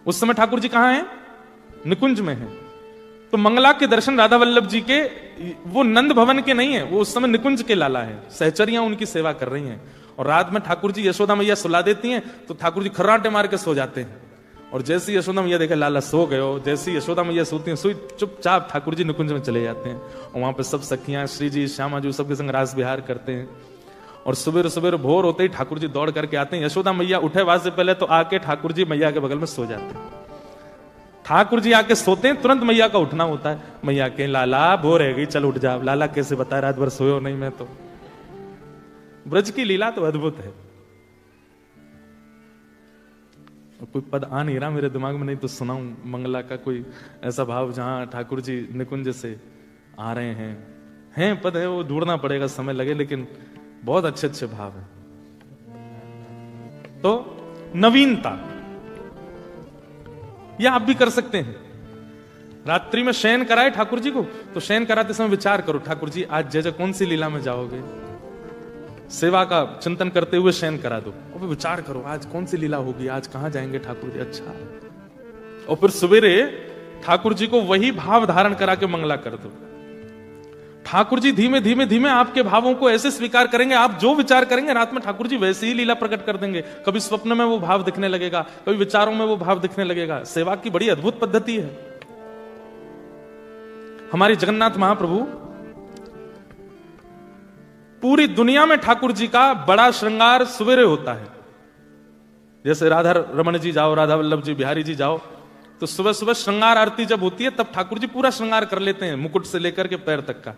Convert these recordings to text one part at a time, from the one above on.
उस समय ठाकुर जी कहां हैं? निकुंज में हैं। तो मंगला के दर्शन राधा वल्लभ जी के वो नंद भवन के नहीं है, वो उस समय निकुंज के लाला है। सहचरियां उनकी सेवा कर रही हैं और रात में ठाकुर जी यशोदा मैया सुला देती हैं तो ठाकुर जी खर्राटे मार के सो जाते हैं। और जैसी यशोदा मैया देखे लाला सो गए हो, जैसी यशोदा मैया सोती हैं सोई चुपचाप ठाकुर जी निकुंज में चले जाते हैं और वहां पे सब सखियां श्री जी श्यामा जी सबके संग रास विहार करते हैं। और सुबह सुबह भोर होते ही ठाकुर जी दौड़ करके आते हैं। यशोदा मैया उठे बाद से पहले तो आके ठाकुर जी मैया के बगल में सो जाते हैं। ठाकुर जी आके सोते हैं, तुरंत मैया का उठना होता है। मैया के लाला भोर है गई, चल उठ जा। लाला कैसे बताए, रात भर सोयो नहीं मैं तो। ब्रज की लीला तो अद्भुत है। कोई पद आ नहीं रहा मेरे दिमाग में, नहीं तो सुनाऊं मंगला का कोई ऐसा भाव जहां ठाकुर जी निकुंज से आ रहे हैं पद है, वो ढूंढना पड़ेगा, समय लगे, लेकिन बहुत अच्छे अच्छे भाव है। तो नवीनता यह आप भी कर सकते हैं। रात्रि में शयन कराए ठाकुर जी को, तो शयन कराते समय विचार करो, ठाकुर जी आज जैसे कौन सी लीला में जाओगे, सेवा का चिंतन करते हुए शयन करा दो और फिर विचार करो आज कौन सी लीला होगी, आज कहां जाएंगे ठाकुर जी। अच्छा, और फिर सवेरे ठाकुर जी को वही भाव धारण करा के मंगला कर दो। ठाकुर जी धीमे धीमे धीमे आपके भावों को ऐसे स्वीकार करेंगे, आप जो विचार करेंगे रात में ठाकुर जी वैसे ही लीला प्रकट कर देंगे। कभी स्वप्न में वो भाव दिखने लगेगा, कभी विचारों में वो भाव दिखने लगेगा। सेवा की बड़ी अद्भुत पद्धति है। हमारे जगन्नाथ महाप्रभु, पूरी दुनिया में ठाकुर जी का बड़ा श्रृंगार सवेरे होता है। जैसे राधा रमण जी जाओ, राधा वल्लभ जी, बिहारी जी जाओ, तो सुबह सुबह श्रृंगार आरती जब होती है तब ठाकुर जी पूरा श्रृंगार कर लेते हैं, मुकुट से लेकर के पैर तक का।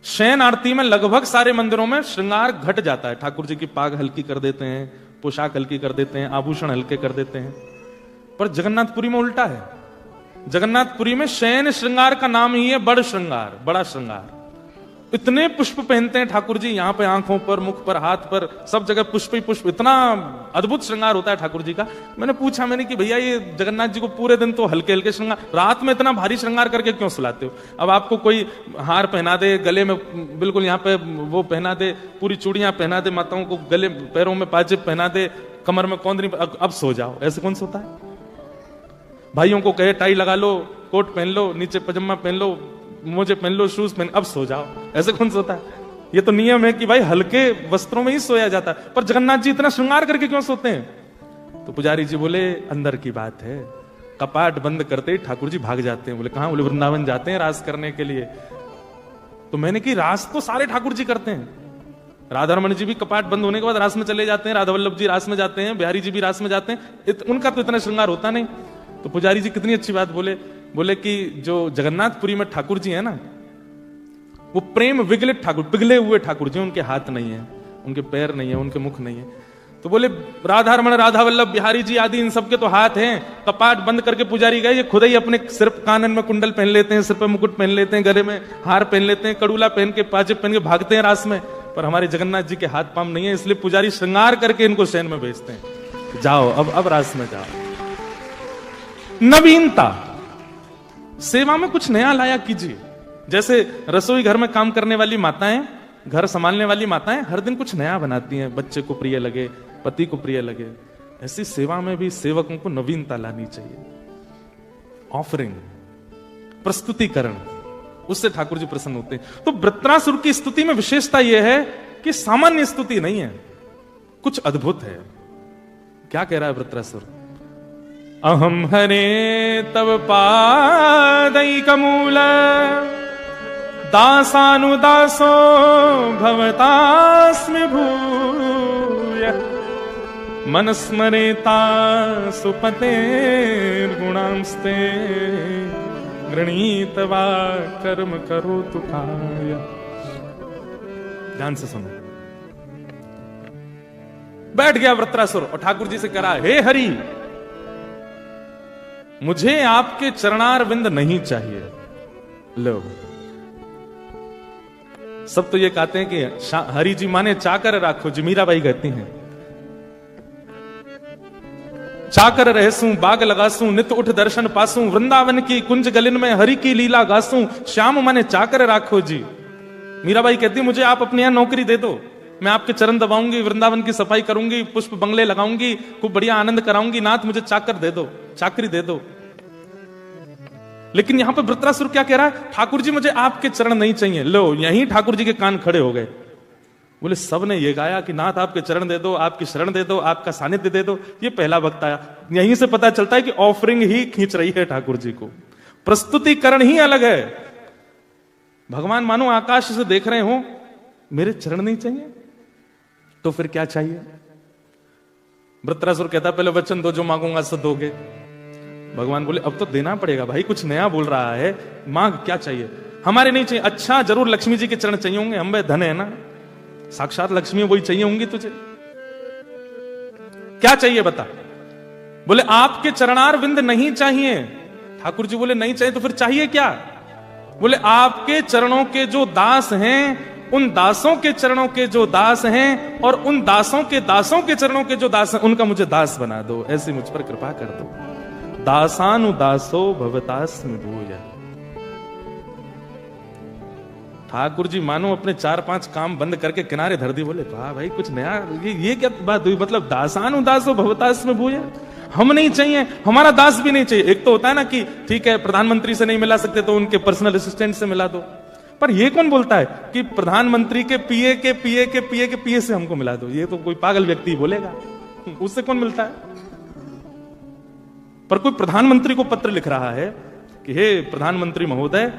शयन आरती में लगभग सारे मंदिरों में श्रृंगार घट जाता है। ठाकुर जी की पाग हल्की कर देते हैं, पोशाक हल्की कर देते हैं, आभूषण हल्के कर देते हैं। पर जगन्नाथपुरी में उल्टा है। जगन्नाथपुरी में शयन श्रृंगार का नाम ही है बड़ श्रृंगार, बड़ा श्रृंगार। इतने पुष्प पहनते हैं ठाकुर जी, यहां पे आंखों पर, मुख पर, हाथ पर, सब जगह पुष्प ही पुष्प। इतना अद्भुत श्रृंगार होता है ठाकुर जी का। मैंने पूछा कि भैया ये जगन्नाथ जी को पूरे दिन तो हल्के हल्के श्रृंगार, रात में इतना भारी श्रृंगार करके क्यों सुलाते हो? अब आपको कोई हार पहना दे, गले में बिल्कुल यहाँ पे वो पहना दे, पूरी चूड़ियां पहना दे, माताओं को गले पैरों में पाजेब पहना दे, कमर में कौंदरी, अब सो जाओ, ऐसे कौन सोता है? भाइयों को कहे टाई लगा लो, कोट पहन लो, नीचे पजामा पहन लो, मोजे पहन लो, शूज पहन, अब सो जाओ, ऐसे कौन सोता है? ये तो नियम है कि भाई हल्के वस्त्रों में ही सोया जाता है। पर जगन्नाथ जी इतना श्रृंगार करके क्यों सोते हैं? तो पुजारी जी बोले अंदर की बात है। कपाट बंद करते ही ठाकुर जी भाग जाते हैं। बोले कहां? बोले वृंदावन जाते हैं रास करने के लिए। तो मैंने कि रास तो सारे ठाकुर जी करते हैं। राधा रमण जी भी कपाट बंद होने के बाद रास में चले जाते हैं, राधा वल्लभ जी रास में जाते हैं, बिहारी जी भी रास में जाते हैं, उनका तो इतना श्रृंगार होता नहीं। तो पुजारी जी कितनी अच्छी बात बोले कि जो जगन्नाथपुरी में ठाकुर जी है ना, वो प्रेम विगलित ठाकुर, पिघले हुए ठाकुर जी, उनके हाथ नहीं है, उनके पैर नहीं है, उनके मुख नहीं है। तो बोले राधा रमण, राधा वल्लभ, बिहारी जी आदि इन सबके तो हाथ हैं। कपाट बंद करके पुजारी गए, ये खुद ही अपने सिर कानन में कुंडल पहन लेते हैं, सिर पे मुकुट पहन लेते हैं, गले में हार पहन लेते हैं, कड़ूला पहन के, पाजेब पहन के भागते हैं रास में। पर हमारे जगन्नाथ जी के हाथ पाम नहीं है, इसलिए पुजारी श्रृंगार करके इनको शयन में भेजते हैं। जाओ अब रास में जाओ। नवीनता, सेवा में कुछ नया लाया कीजिए। जैसे रसोई घर में काम करने वाली माताएं, घर संभालने वाली माताएं हर दिन कुछ नया बनाती हैं, बच्चे को प्रिय लगे, पति को प्रिय लगे। ऐसी सेवा में भी सेवकों को नवीनता लानी चाहिए। ऑफरिंग, प्रस्तुतिकरण, उससे ठाकुर जी प्रसन्न होते हैं। तो वृत्रासुर की स्तुति में विशेषता यह है कि सामान्य स्तुति नहीं है, कुछ अद्भुत है। क्या कह रहा है वृत्रासुर? अहम हरे तव पादैकमूल दासानुदासो भवतास्मि भूय मनस्मरेता सुपतेर्गुणांस्ते गृणीतवा कर्म करोतु काय। ध्यान से सुनो। बैठ गया वृत्रासुर और ठाकुर जी से कहा, हे हरि, मुझे आपके चरणार विंद नहीं चाहिए। लो, सब तो ये कहते हैं कि हरि जी माने चाकर राखो जी, मीराबाई कहती हैं। चाकर रहसूं, बाग लगासूं, नित उठ दर्शन पासूं, वृंदावन की कुंज गलिन में हरि की लीला गासूं, श्याम माने चाकर राखो जी। मीराबाई कहती मुझे आप अपने यहां नौकरी दे दो, मैं आपके चरण दबाऊंगी, वृंदावन की सफाई करूंगी, पुष्प बंगले लगाऊंगी, खूब बढ़िया आनंद कराऊंगी, नाथ मुझे चाकर दे दो, चाकरी दे दो। लेकिन यहां पर वृत्रासुर क्या कह रहा है, ठाकुर जी मुझे आपके चरण नहीं चाहिए। लो, यहीं ठाकुर जी के कान खड़े हो गए। बोले सब ने ये गाया कि नाथ आपके चरण दे दो, आपकी शरण दे दो, आपका सानिध्य दे दो। ये पहला वक्त आया। यहीं से पता चलता है कि ऑफरिंग ही खींच रही है ठाकुर जी को, प्रस्तुतिकरण ही अलग है। भगवान मानो आकाश से देख रहे हो, मेरे चरण नहीं चाहिए तो फिर क्या चाहिए? वृत्रासुर कहता पहले वचन दो, जो मांगूंगा सो दोगे। भगवान बोले अब तो देना पड़ेगा भाई, कुछ नया बोल रहा है, मांग क्या चाहिए? हमारे नहीं चाहिए। अच्छा जरूर लक्ष्मी जी के चरण चाहिए होंगे, हम धन है ना, साक्षात लक्ष्मी वही चाहिए होंगी तुझे। क्या चाहिए बता? बोले आपके चरणार विंद नहीं चाहिए। ठाकुर जी बोले नहीं चाहिए तो फिर चाहिए क्या? बोले आपके चरणों के जो दास हैं, उन दासों के चरणों के जो दास हैं, और उन दासों के चरणों के जो दास हैं, उनका मुझे दास बना दो, ऐसी मुझ पर कृपा कर दो। दासानुदासो भवतास्मि भूय। ठाकुर जी मानो अपने 4-5 काम बंद करके किनारे धर दी। बोले वाह भाई, कुछ नया, ये क्या बात हुई? मतलब दासानुदासो भवतास्मि भूय, हम नहीं चाहिए, हमारा दास भी नहीं चाहिए। एक तो होता है ना कि ठीक है प्रधानमंत्री से नहीं मिला सकते तो उनके पर्सनल असिस्टेंट से मिला दो, पर ये कौन बोलता है कि प्रधानमंत्री के पीए के पीए के पीए के पीए से हमको मिला दो? ये तो कोई पागल व्यक्ति बोलेगा, उससे कौन मिलता है? पर कोई प्रधानमंत्री को पत्र लिख रहा है कि हे प्रधानमंत्री महोदय,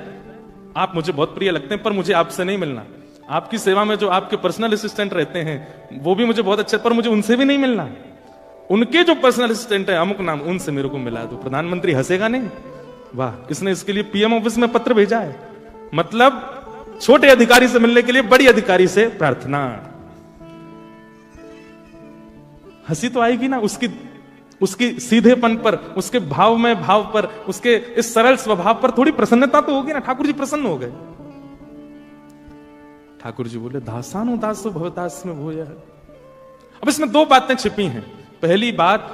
आप मुझे बहुत प्रिय लगते हैं पर मुझे आपसे नहीं मिलना। आपकी सेवा में जो आपके पर्सनल असिस्टेंट रहते हैं वो भी मुझे बहुत अच्छे, पर मुझे उनसे भी नहीं मिलना। उनके जो पर्सनल असिस्टेंट है अमुक नाम, उनसे मेरे को मिला दो। प्रधानमंत्री हंसेगा नहीं, वाह इसने इसके लिए पीएम ऑफिस में पत्र भेजा है। मतलब छोटे अधिकारी से मिलने के लिए बड़ी अधिकारी से प्रार्थना। हंसी तो आएगी ना उसकी सीधेपन पर, उसके भाव में भाव पर, उसके इस सरल स्वभाव पर थोड़ी प्रसन्नता तो होगी ना। ठाकुर जी प्रसन्न हो गए। ठाकुर जी बोले दासानुदासो भवतास्मि भूय। अब इसमें 2 बातें छिपी हैं। पहली बात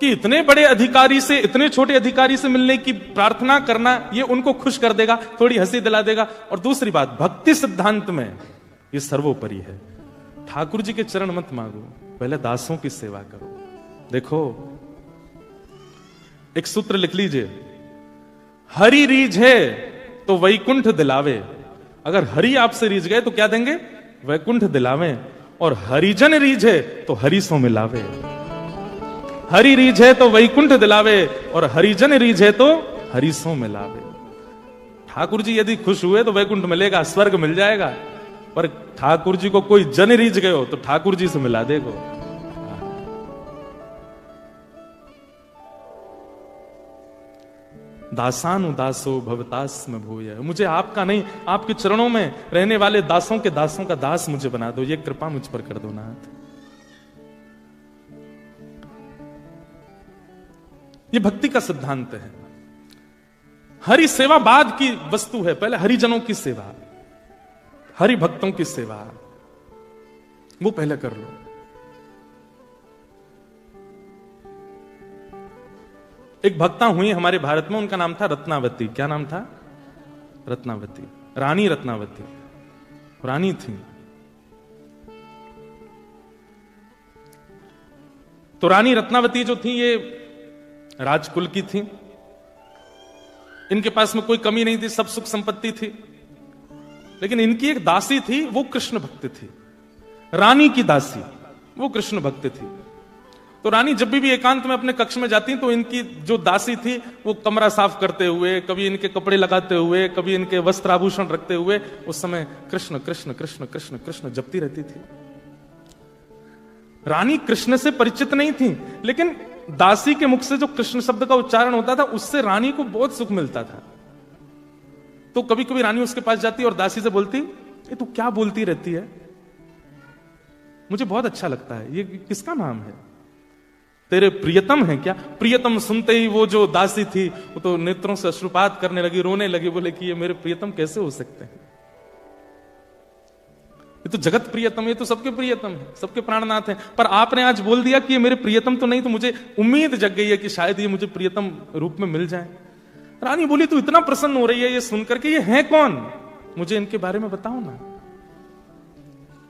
कि इतने बड़े अधिकारी से इतने छोटे अधिकारी से मिलने की प्रार्थना करना, ये उनको खुश कर देगा, थोड़ी हंसी दिला देगा। और दूसरी बात, भक्ति सिद्धांत में ये सर्वोपरि है। ठाकुर जी के चरण मत मांगो, पहले दासों की सेवा करो। देखो एक सूत्र लिख लीजिए, हरि रीझे तो वैकुंठ दिलावे। अगर हरि आपसे रीझ गए तो क्या देंगे? वैकुंठ दिलावे। और हरिजन रीझे तो हरिसों मिलावे। हरि रीझे तो वैकुंठ दिलावे और हरिजन रीझे तो हरिसों मिलावे। ठाकुर जी यदि खुश हुए तो वैकुंठ मिलेगा, स्वर्ग मिल जाएगा। पर ठाकुर जी को कोई जन रीझ गए हो तो ठाकुर जी से मिला देगो। दासानुदासो भवतास्मि भूय। मुझे आपका नहीं, आपके चरणों में रहने वाले दासों के दासों का दास मुझे बना दो, ये कृपा मुझ पर कर दो नाथ। ये भक्ति का सिद्धांत है। हरि सेवा बाद की वस्तु है, पहले हरिजनों की सेवा, हरि भक्तों की सेवा वो पहले कर लो। एक भक्ता हुई हमारे भारत में, उनका नाम था रत्नावती। क्या नाम था? रत्नावती, रानी रत्नावती, रानी थी। तो रानी रत्नावती जो थी ये राजकुल की थी। इनके पास में कोई कमी नहीं थी, सब सुख संपत्ति थी। लेकिन इनकी एक दासी थी, वो कृष्ण भक्त थी। रानी की दासी वो कृष्ण भक्त थी। तो रानी जब भी एकांत में अपने कक्ष में जाती तो इनकी जो दासी थी वो कमरा साफ करते हुए, कभी इनके कपड़े लगाते हुए, कभी इनके वस्त्र आभूषण रखते हुए उस समय कृष्ण कृष्ण कृष्ण कृष्ण कृष्ण जपती रहती थी। रानी कृष्ण से परिचित नहीं थी, लेकिन दासी के मुख से जो कृष्ण शब्द का उच्चारण होता था उससे रानी को बहुत सुख मिलता था। तो कभी कभी रानी उसके पास जाती और दासी से बोलती, ये तू क्या बोलती रहती है, मुझे बहुत अच्छा लगता है, ये किसका नाम है, तेरे प्रियतम है क्या? प्रियतम सुनते ही वो जो दासी थी वो तो नेत्रों से अश्रुपात करने लगी, रोने लगी। बोले कि ये मेरे प्रियतम कैसे हो सकते हैं, ये तो जगत प्रियतम, ये तो सबके प्रियतम है, सबके प्राणनाथ हैं। पर आपने आज बोल दिया कि ये मेरे प्रियतम तो नहीं, तो मुझे उम्मीद जग गई है कि शायद ये मुझे प्रियतम रूप में मिल जाए। रानी बोली तू इतना प्रसन्न हो रही है ये सुनकर के, ये है कौन, मुझे इनके बारे में बताओ ना।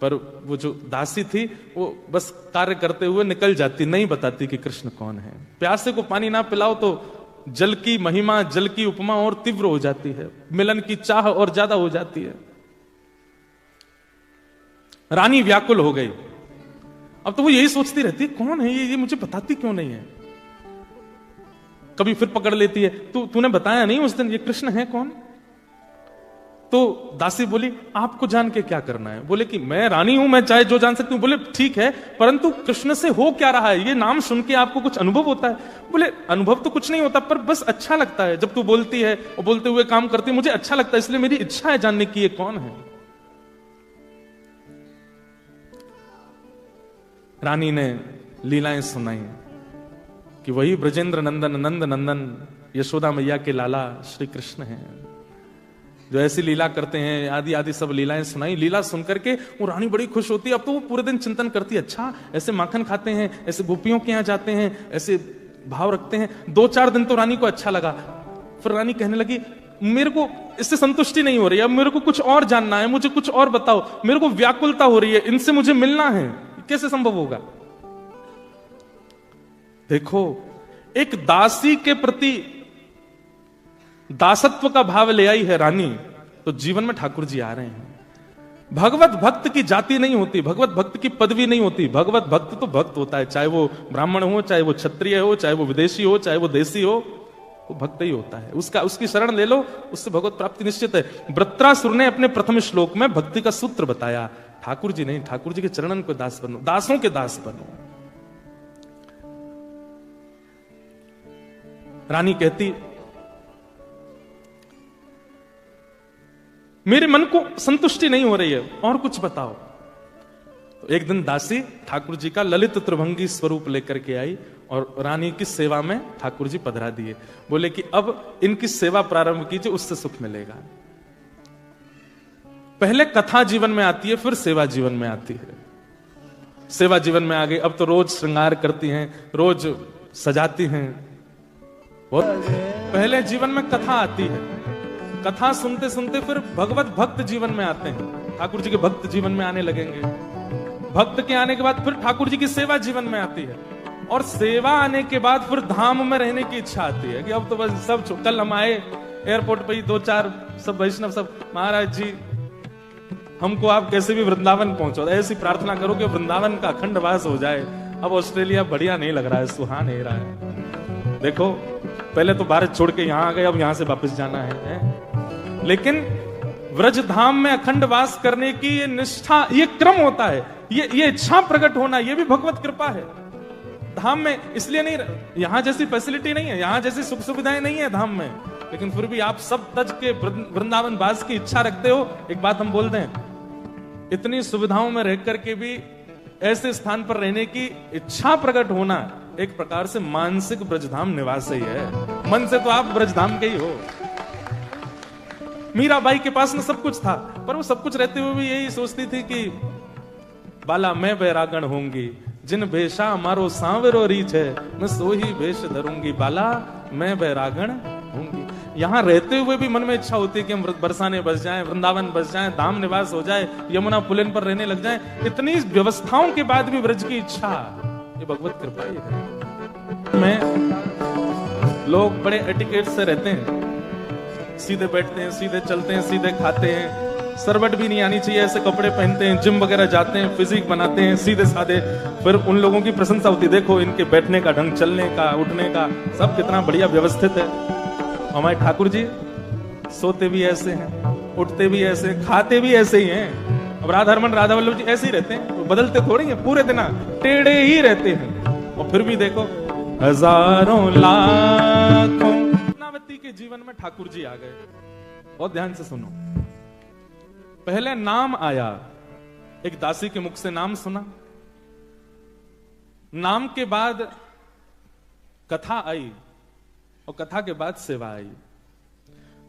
पर वो जो दासी थी वो बस कार्य करते हुए निकल जाती, नहीं बताती कि कृष्ण कौन है। प्यासे को पानी ना पिलाओ तो जल की महिमा, जल की उपमा और तीव्र हो जाती है, मिलन की चाह और ज्यादा हो जाती है। रानी व्याकुल हो गई। अब तो वो यही सोचती रहती है, कौन है ये मुझे बताती क्यों नहीं है। कभी फिर पकड़ लेती है, तूने बताया नहीं उस दिन ये कृष्ण है कौन। तो दासी बोली, आपको जान के क्या करना है। बोले कि मैं रानी हूं, मैं चाहे जो जान सकती हूं। बोले ठीक है, परंतु कृष्ण से हो क्या रहा है, ये नाम सुन के आपको कुछ अनुभव होता है। बोले अनुभव तो कुछ नहीं होता, पर बस अच्छा लगता है जब तू बोलती है और बोलते हुए काम करती है, मुझे अच्छा लगता है, इसलिए मेरी इच्छा है जानने की ये कौन है। रानी ने लीलाएं सुनाई कि वही ब्रजेंद्र नंदन, नंद नंदन, यशोदा मैया के लाला श्री कृष्ण हैं, जो ऐसी लीला करते हैं। आदि आदि सब लीलाएं सुनाई। लीला सुनकर के वो रानी बड़ी खुश होती है। अब तो वो पूरे दिन चिंतन करती है, अच्छा ऐसे माखन खाते हैं, ऐसे गोपियों के यहां जाते हैं, ऐसे भाव रखते हैं। 2-4 दिन तो रानी को अच्छा लगा। फिर रानी कहने लगी, मेरे को इससे संतुष्टि नहीं हो रही, अब मेरे को कुछ और जानना है, मुझे कुछ और बताओ, मेरे को व्याकुलता हो रही है, इनसे मुझे मिलना है। कैसे संभव होगा। देखो, एक दासी के प्रति दासत्व का भाव ले आई है रानी, तो जीवन में ठाकुर जी आ रहे हैं। भगवत भक्त की जाति नहीं होती, भगवत भक्त की पदवी नहीं होती। भगवत भक्त तो भक्त होता है, चाहे वो ब्राह्मण हो, चाहे वो क्षत्रिय हो, चाहे वो विदेशी हो, चाहे वो देसी हो, वो भक्त ही होता है। उसकी शरण ले लो, उससे भगवत प्राप्ति निश्चित है। वृत्रासुर ने अपने प्रथम श्लोक में भक्ति का सूत्र बताया। ठाकुर जी नहीं, ठाकुर जी के चरणन को दास बनो, दासों के दास बनो। रानी कहती, मेरे मन को संतुष्टि नहीं हो रही है, और कुछ बताओ। तो एक दिन दासी ठाकुर जी का ललित त्रिभंगी स्वरूप लेकर के आई और रानी की सेवा में ठाकुर जी पधरा दिए। बोले कि अब इनकी सेवा प्रारंभ कीजिए, उससे सुख मिलेगा। पहले कथा जीवन में आती है, फिर सेवा जीवन में आती है। सेवा जीवन में आ गई, अब तो रोज श्रृंगार करती हैं, रोज सजाती हैं। पहले जीवन में कथा आती है, कथा सुनते सुनते फिर भगवत भक्त जीवन में आते हैं, ठाकुर जी के भक्त जीवन में आने लगेंगे। भक्त के आने के बाद फिर ठाकुर जी की सेवा जीवन में आती है, और सेवा आने के बाद फिर धाम में रहने की इच्छा आती है कि अब तो बस सब कल हम आए एयरपोर्ट पे ही 2-4 सब वैष्णव सब, महाराज जी हमको आप कैसे भी वृंदावन पहुंचो, ऐसी प्रार्थना करो कि वृंदावन का अखंड वास हो जाए। अब ऑस्ट्रेलिया बढ़िया नहीं लग रहा है, सुहा नहीं रहा है। देखो पहले तो भारत छोड़ के यहां आ गए, अब यहां से वापस जाना है। लेकिन व्रज धाम में अखंड वास करने की ये निष्ठा, ये क्रम होता है, ये इच्छा प्रकट होना, ये भी भगवत कृपा है। धाम में इसलिए नहीं, यहां जैसी फैसिलिटी नहीं है, यहां जैसी सुख सुविधाएं नहीं है धाम में, लेकिन फिर भी आप सब तज के वृंदावन वास की इच्छा रखते हो। एक बात हम बोल दें, इतनी सुविधाओं में रह करके भी ऐसे स्थान पर रहने की इच्छा प्रकट होना एक प्रकार से मानसिक ब्रजधाम निवास ही है। मन से तो आप ब्रजधाम के ही हो। मीराबाई के पास में सब कुछ था, पर वो सब कुछ रहते हुए भी यही सोचती थी कि बाला मैं बैरागण होंगी, जिन भेषा मारो सांवरो रीछ है, मैं सो ही भेष धरूंगी, बाला मैं बैरागण होंगी। यहां रहते हुए भी मन में इच्छा होती है कि हम बरसाने बस जाएं, वृंदावन बस जाएं, धाम निवास हो जाए, यमुना पुलिन पर रहने लग जाएं। इतनी व्यवस्थाओं के बाद भी ब्रज की इच्छा, ये भगवत कृपा ही है। में लोग बड़े एटिकेट से रहते हैं, सीधे बैठते हैं, सीधे चलते हैं, सीधे खाते हैं, सरवट भी नहीं आनी चाहिए, ऐसे कपड़े पहनते हैं, जिम वगैरह जाते हैं, फिजिक बनाते हैं, सीधे साधे। फिर उन लोगों की प्रशंसा होती है, देखो इनके बैठने का ढंग, चलने का, उठने का, सब कितना बढ़िया व्यवस्थित है। हमारे ठाकुर जी सोते भी ऐसे हैं, उठते भी ऐसे, खाते भी ऐसे ही हैं। अब राधा रमन राधा वल्लभ जी ऐसे ही रहते हैं, बदलते थोड़ी हैं, पूरे दिन टेढ़े ही रहते हैं। और फिर भी देखो हजारों लाखों नावती के जीवन में ठाकुर जी आ गए। बहुत ध्यान से सुनो, पहले नाम आया, एक दासी के मुख से नाम सुना, नाम के बाद कथा आई, और कथा के बाद सेवा आई।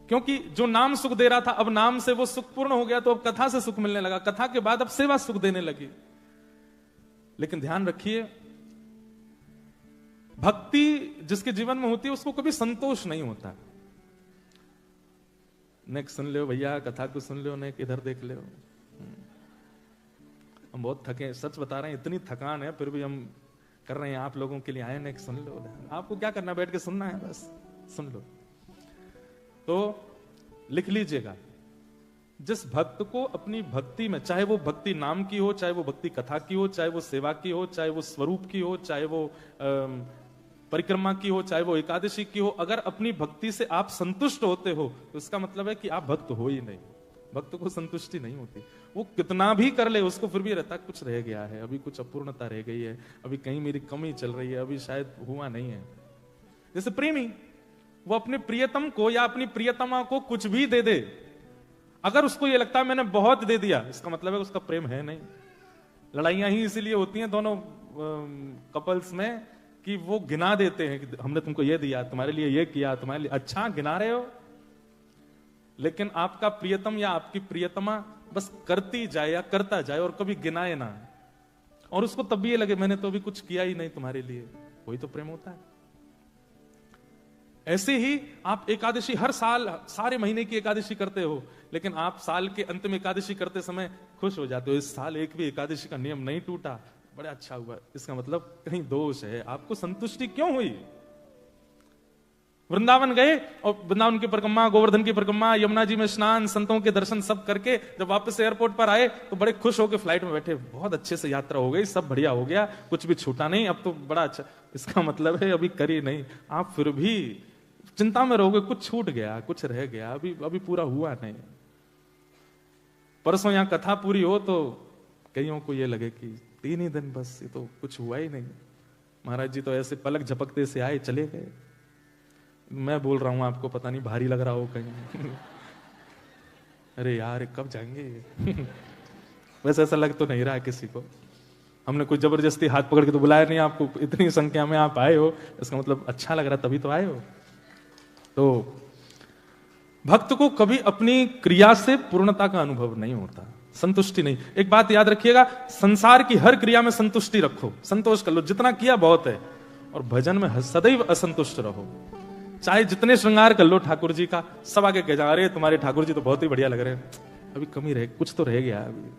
क्योंकि जो नाम सुख दे रहा था, अब नाम से वो सुख पूर्ण हो गया, तो अब कथा से सुख मिलने लगा, कथा के बाद अब सेवा सुख देने लगी। लेकिन ध्यान रखिए, भक्ति जिसके जीवन में होती है उसको कभी संतोष नहीं होता। नेक सुन लो भैया, कथा को सुन लो, नेक इधर देख लो। हम बहुत थके, सच बता रहे हैं, इतनी थकान है फिर भी हम कर रहे हैं आप लोगों के लिए आए ना, सुन लो। आपको क्या करना, बैठ के सुनना है, बस सुन लो। तो लिख लीजिएगा, जिस भक्त को अपनी भक्ति में, चाहे वो भक्ति नाम की हो, चाहे वो भक्ति कथा की हो, चाहे वो सेवा की हो, चाहे वो स्वरूप की हो, चाहे वो परिक्रमा की हो, चाहे वो एकादशी की हो, अगर अपनी भक्ति से आप संतुष्ट होते हो तो इसका मतलब है कि आप भक्त हो ही नहीं। भक्त को संतुष्टि नहीं होती, वो कितना भी कर ले उसको फिर भी रहता कुछ रह गया है, अभी कुछ अपूर्णता रह गई है, अभी कहीं मेरी कमी चल रही है, अभी शायद हुआ नहीं है। जैसे प्रेमी, वो अपने प्रियतम को या अपनी प्रियतमा को कुछ भी दे दे, अगर उसको ये लगता है मैंने बहुत दे दिया, इसका मतलब है उसका प्रेम है नहीं। लड़ाइयां ही इसीलिए होती हैं दोनों कपल्स में कि वो गिना देते हैं कि हमने तुमको ये दिया, तुम्हारे लिए ये किया, तुम्हारे लिए, अच्छा गिना रहे हो, लेकिन आपका प्रियतम या आपकी प्रियतमा बस करती जाए या करता जाए और कभी गिनाए ना, और उसको तब भी ये लगे मैंने तो अभी कुछ किया ही नहीं तुम्हारे लिए, वही तो प्रेम होता है। ऐसे ही आप एकादशी हर साल सारे महीने की एकादशी करते हो, लेकिन आप साल के अंत में एकादशी करते समय खुश हो जाते हो, इस साल एक भी एकादशी का नियम नहीं टूटा, बड़ा अच्छा हुआ। इसका मतलब कहीं दोष है, आपको संतुष्टि क्यों हुई? वृंदावन गए और वृंदावन की परिक्रमा, गोवर्धन की परिक्रमा, यमुना जी में स्नान, संतों के दर्शन सब करके जब वापस एयरपोर्ट पर आए तो बड़े खुश होकर फ्लाइट में बैठे, बहुत अच्छे से यात्रा हो गई, सब बढ़िया हो गया, कुछ भी छूटा नहीं, अब तो बड़ा अच्छा। इसका मतलब है अभी करी नहीं, आप फिर भी चिंता में रहोगे, कुछ छूट गया, कुछ रह गया, अभी पूरा हुआ नहीं। परसों यहां कथा पूरी हो तो कईयों को ये लगे कि 3 ही दिन बस, ये तो कुछ हुआ ही नहीं, महाराज जी तो ऐसे पलक झपकते से आए चले गए। मैं बोल रहा हूं आपको, पता नहीं भारी लग रहा हो कहीं अरे यार कब जाएंगे वैसे ऐसा लग तो नहीं रहा है किसी को, हमने कोई जबरदस्ती हाथ पकड़ के तो बुलाया नहीं आपको, इतनी संख्या में आप आए हो, इसका मतलब अच्छा लग रहा तभी तो आए हो। तो भक्त को कभी अपनी क्रिया से पूर्णता का अनुभव नहीं होता, संतुष्टि नहीं। एक बात याद रखिएगा, संसार की हर क्रिया में संतुष्टि रखो, संतोष कर लो, जितना किया बहुत है, और भजन में सदैव असंतुष्ट रहो। चाहे जितने श्रृंगार कर लो ठाकुर जी का, सब आगे कह जा, अरे तुम्हारे ठाकुर जी तो बहुत ही बढ़िया लग रहे हैं, अभी कमी रहे, कुछ तो रह गया अभी।